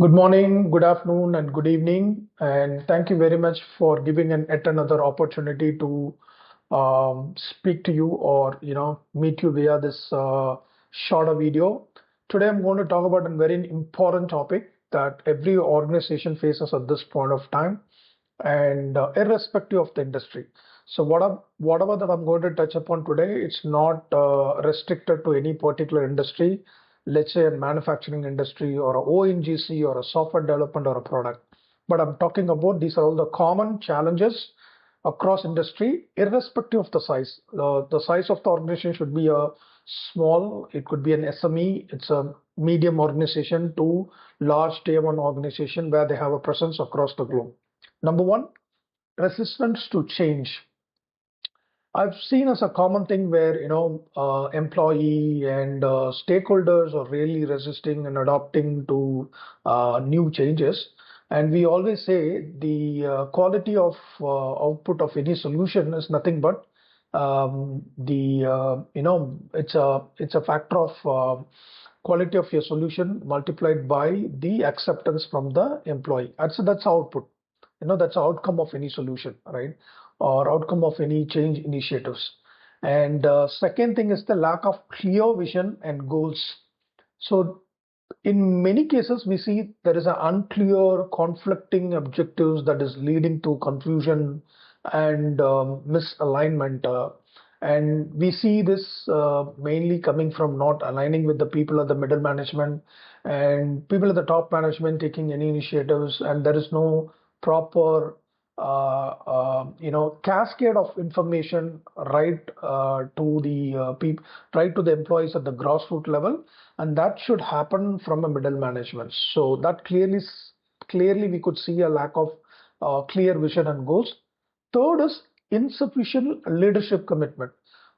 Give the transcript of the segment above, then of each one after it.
Good morning, good afternoon, and good evening. And thank you very much for giving yet another opportunity to speak to you or meet you via this shorter video. Today, I'm going to talk about a very important topic that every organization faces at this point of time, and irrespective of the industry. So whatever that I'm going to touch upon today, it's not restricted to any particular industry, let's say a manufacturing industry or a ONGC or a software development or a product. But I'm talking about these are all the common challenges across industry, irrespective of the size. The size of the organization should be a small, it could be an SME, it's a medium organization to large tier one organization where they have a presence across the globe. Number one, resistance to change. I've seen as a common thing where employee and stakeholders are really resisting and adopting to new changes. And we always say the quality of output of any solution is nothing but it's a factor of quality of your solution multiplied by the acceptance from the employee. That's output. That's the outcome of any solution, right? Or outcome of any change initiatives. And second thing is the lack of clear vision and goals. So in many cases, we see there is an unclear conflicting objectives that is leading to confusion and misalignment. And we see this mainly coming from not aligning with the people at the middle management and people at the top management taking any initiatives, and there is no proper cascade of information right to the people, right to the employees at the grassroots level, and that should happen from a middle management. So that clearly we could see a lack of clear vision and goals. Third is insufficient leadership commitment.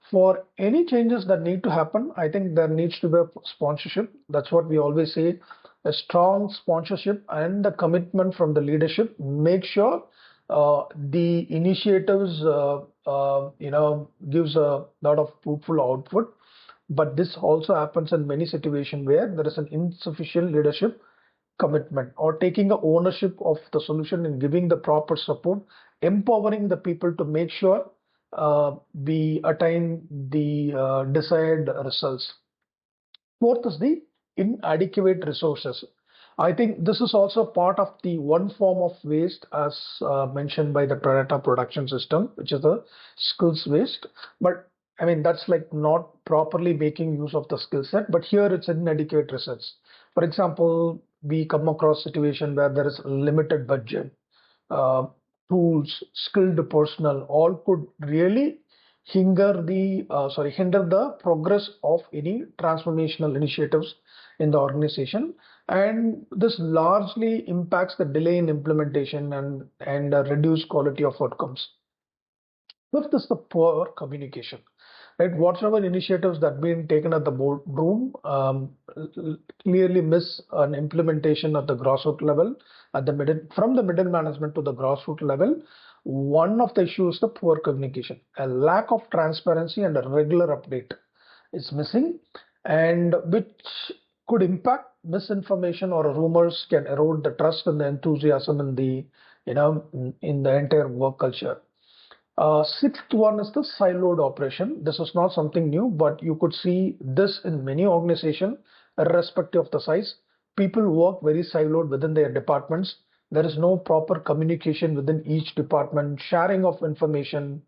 For any changes that need to happen, I think there needs to be a sponsorship. That's what we always say, a strong sponsorship and the commitment from the leadership. Make sure the initiatives gives a lot of fruitful output. But this also happens in many situations where there is an insufficient leadership commitment or taking the ownership of the solution and giving the proper support, empowering the people to make sure we attain the desired results. Fourth is the inadequate resources. I think this is also part of the one form of waste as mentioned by the Toyota production system, which is the skills waste. But I mean, that's like not properly making use of the skill set, but here it's inadequate resources. For example, we come across situation where there is limited budget, uh, tools, skilled personnel, all could really hinder the progress of any transformational initiatives in the organization, and this largely impacts the delay in implementation and reduced quality of outcomes. Fifth is the poor communication, right? Whatever initiatives that being taken at the boardroom clearly miss an implementation at the grassroots level, at the middle, from the middle management to the grassroots level. One of the issues is the poor communication, a lack of transparency and a regular update is missing, and which could impact misinformation or rumors can erode the trust and the enthusiasm in the in the entire work culture. Sixth one is the siloed operation. This is not something new, but you could see this in many organizations, irrespective of the size. People work very siloed within their departments. There is no proper communication within each department, sharing of information,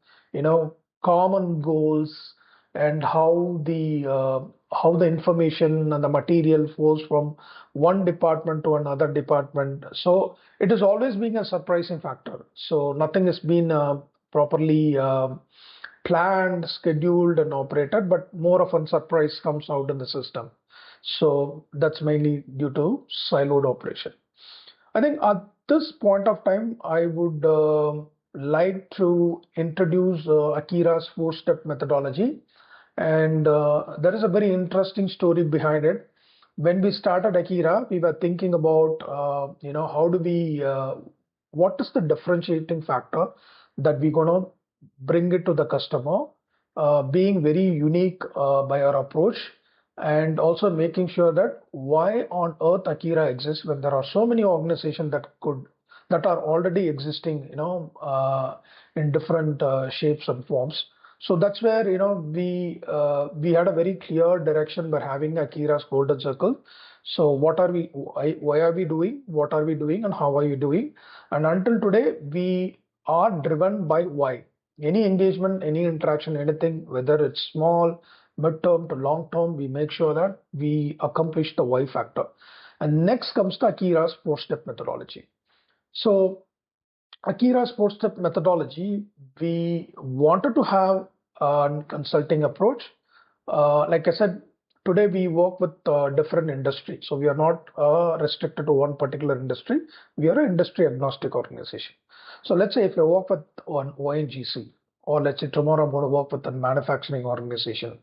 common goals, and how the information and the material flows from one department to another department. So it is always being a surprising factor. So nothing has been properly planned, scheduled, and operated, but more of a surprise comes out in the system. So that's mainly due to siloed operation. I think at this point of time, I would like to introduce Akirah's four-step methodology. And there is a very interesting story behind it. When we started Akirah, we were thinking about, what is the differentiating factor that we're going to bring it to the customer, being very unique by our approach, and also making sure that why on earth Akirah exists when there are so many organizations that are already existing, in different shapes and forms. So that's where we had a very clear direction by having Akira's golden circle. So what are we? Why are we doing? What are we doing? And how are you doing? And until today, we are driven by why. Any engagement, any interaction, anything, whether it's small, mid-term to long-term, we make sure that we accomplish the why factor. And next comes the Akira's four-step methodology. So Akira's four-step methodology, we wanted to have a consulting approach. Like I said, today we work with different industries. So we are not restricted to one particular industry. We are an industry agnostic organization. So let's say if you work with an ONGC, or let's say tomorrow I'm going to work with a manufacturing organization.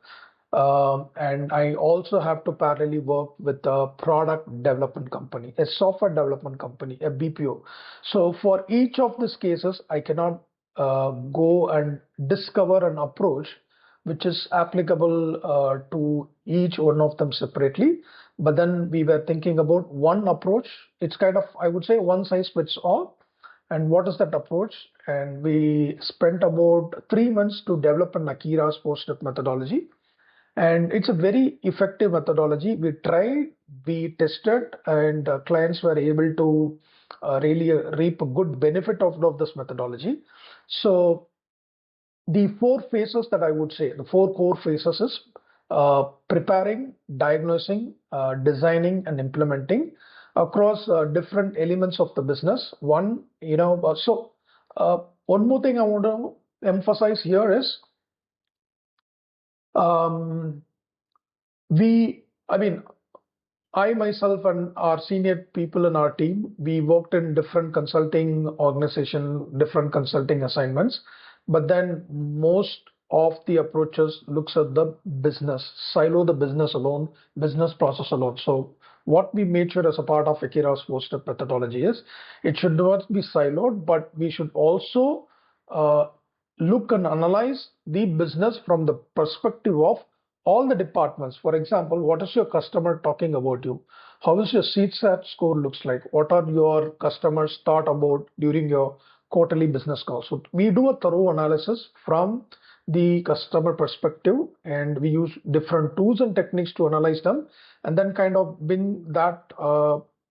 And I also have to parallelly work with a product development company, a software development company, a BPO. So for each of these cases, I cannot go and discover an approach which is applicable to each one of them separately. But then we were thinking about one approach. It's kind of, I would say, one size fits all. And what is that approach? And we spent about 3 months to develop an Akira's four-step methodology. And it's a very effective methodology. We tried, we tested, and clients were able to really reap a good benefit of this methodology. So the four phases that I would say, the four core phases is preparing, diagnosing, designing, and implementing across different elements of the business. One more thing I want to emphasize here is I myself and our senior people in our team, we worked in different consulting organization, different consulting assignments, but then most of the approaches looks at the business, silo the business alone, business process alone. So what we made sure as a part of Akira's four-step methodology is it should not be siloed, but we should also look and analyze the business from the perspective of all the departments. For example, what is your customer talking about you? How is your CSAT score looks like? What are your customers thought about during your quarterly business call? So we do a thorough analysis from the customer perspective, and we use different tools and techniques to analyze them, and then kind of bring that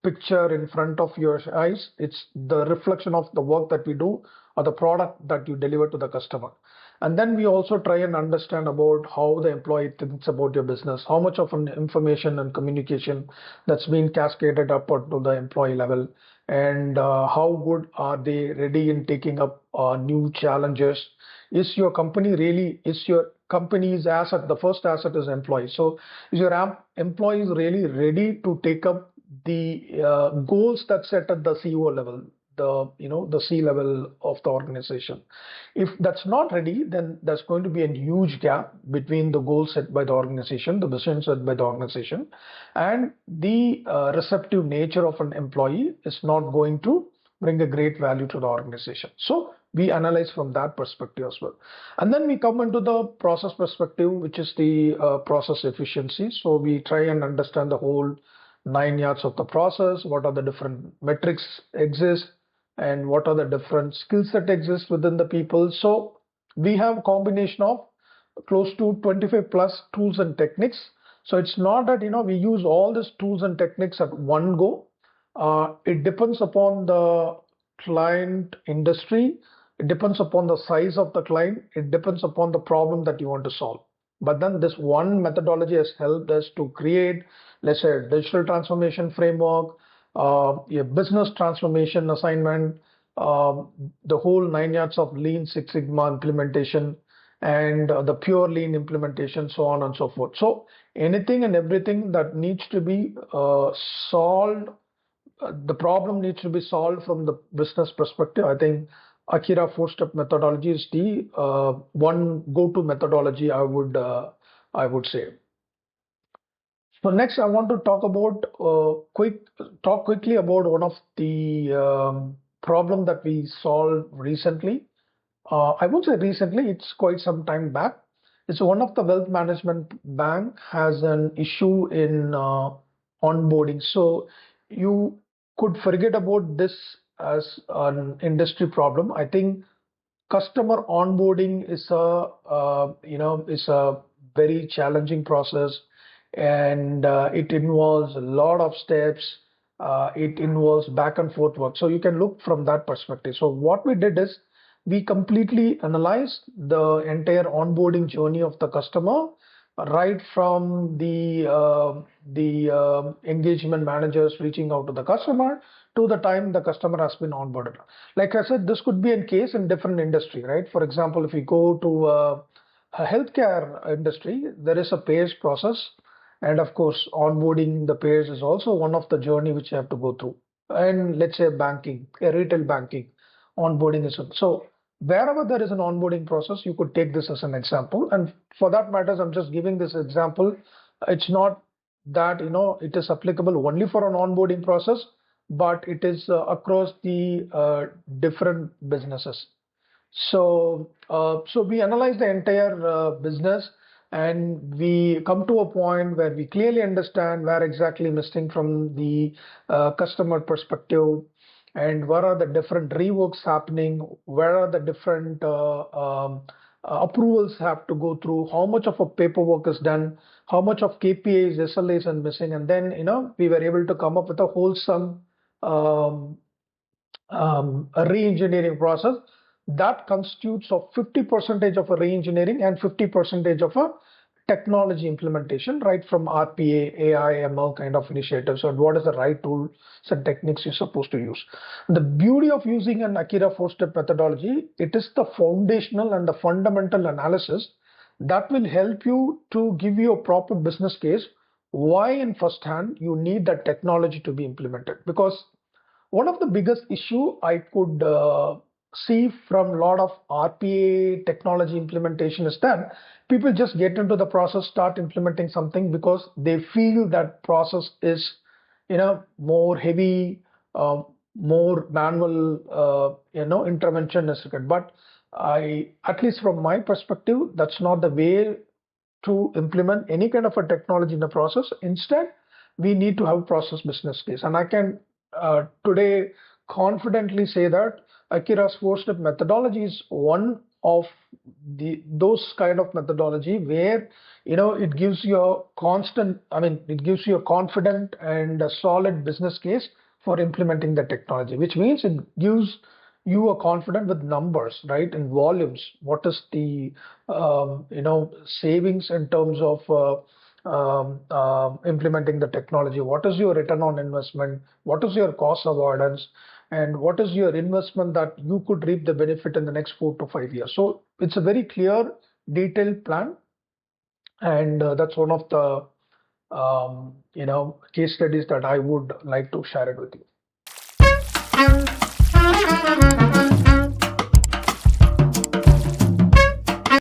picture in front of your eyes. It's the reflection of the work that we do or the product that you deliver to the customer. And then we also try and understand about how the employee thinks about your business, how much of an information and communication that's been cascaded up to the employee level, and how good are they ready in taking up new challenges. Is your company's asset, the first asset is employees. So is your employees really ready to take up the goals that set at the CEO level, the C level of the organization? If that's not ready, then there's going to be a huge gap between the goals set by the organization, the vision set by the organization, and the receptive nature of an employee is not going to bring a great value to the organization. So we analyze from that perspective as well. And then we come into the process perspective, which is the process efficiency. So we try and understand the whole 9 yards of the process, what are the different metrics exist, and what are the different skills that exist within the people. So we have a combination of close to 25 plus tools and techniques. So it's not that we use all these tools and techniques at one go. It depends upon the client industry. It depends upon the size of the client. It depends upon the problem that you want to solve. But then this one methodology has helped us to create, let's say, a digital transformation framework, a business transformation assignment, the whole 9 yards of Lean Six Sigma implementation, and the pure Lean implementation, so on and so forth. So anything and everything that needs to be solved, the problem needs to be solved from the business perspective. I think Akirah four-step methodology is the one go-to methodology, I would say. So next, I want to talk quickly about one of the problem that we solved recently. I would say recently, it's quite some time back. It's one of the wealth management bank has an issue in onboarding. So you could forget about this as an industry problem. I think customer onboarding is a very challenging process, and it involves a lot of steps. It involves back and forth work. So you can look from that perspective. So what we did is we completely analyzed the entire onboarding journey of the customer, right from the engagement managers reaching out to the customer to the time the customer has been onboarded. Like I said, this could be a case in different industry, right? For example, if we go to a healthcare industry, there is a payers process, and of course, onboarding the payers is also one of the journey which you have to go through. And let's say banking, retail banking, onboarding is so. Wherever there is an onboarding process, you could take this as an example. And for that matters, I'm just giving this example. It's not that it is applicable only for an onboarding process, but it is across the different businesses. So we analyze the entire business, and we come to a point where we clearly understand where exactly missing from the customer perspective, and what are the different reworks happening, where are the different approvals have to go through, how much of a paperwork is done, how much of KPIs, SLAs are missing, and then we were able to come up with a wholesome a re-engineering process that constitutes of 50% of a re-engineering and 50% of a technology implementation, right from RPA, AI, ML kind of initiatives, and what is the right tools and techniques you're supposed to use. The beauty of using an Akirah 4-step methodology, it is the foundational and the fundamental analysis that will help you to give you a proper business case why in first hand you need that technology to be implemented. Because one of the biggest issue I could see from a lot of RPA technology implementation is that people just get into the process, start implementing something because they feel that process is, more heavy, more manual, intervention is required. But at least from my perspective, that's not the way to implement any kind of a technology in the process. Instead, we need to have a process business case. And I can today confidently say that Akirah's 4-step methodology is one of those kind of methodology where it gives you a it gives you a confident and a solid business case for implementing the technology, which means it gives you a confident with numbers, right, in volumes. What is the savings in terms of implementing the technology? What is your return on investment? What is your cost avoidance? And what is your investment that you could reap the benefit in the next 4 to 5 years? So it's a very clear, detailed plan, and that's one of the case studies that I would like to share it with you.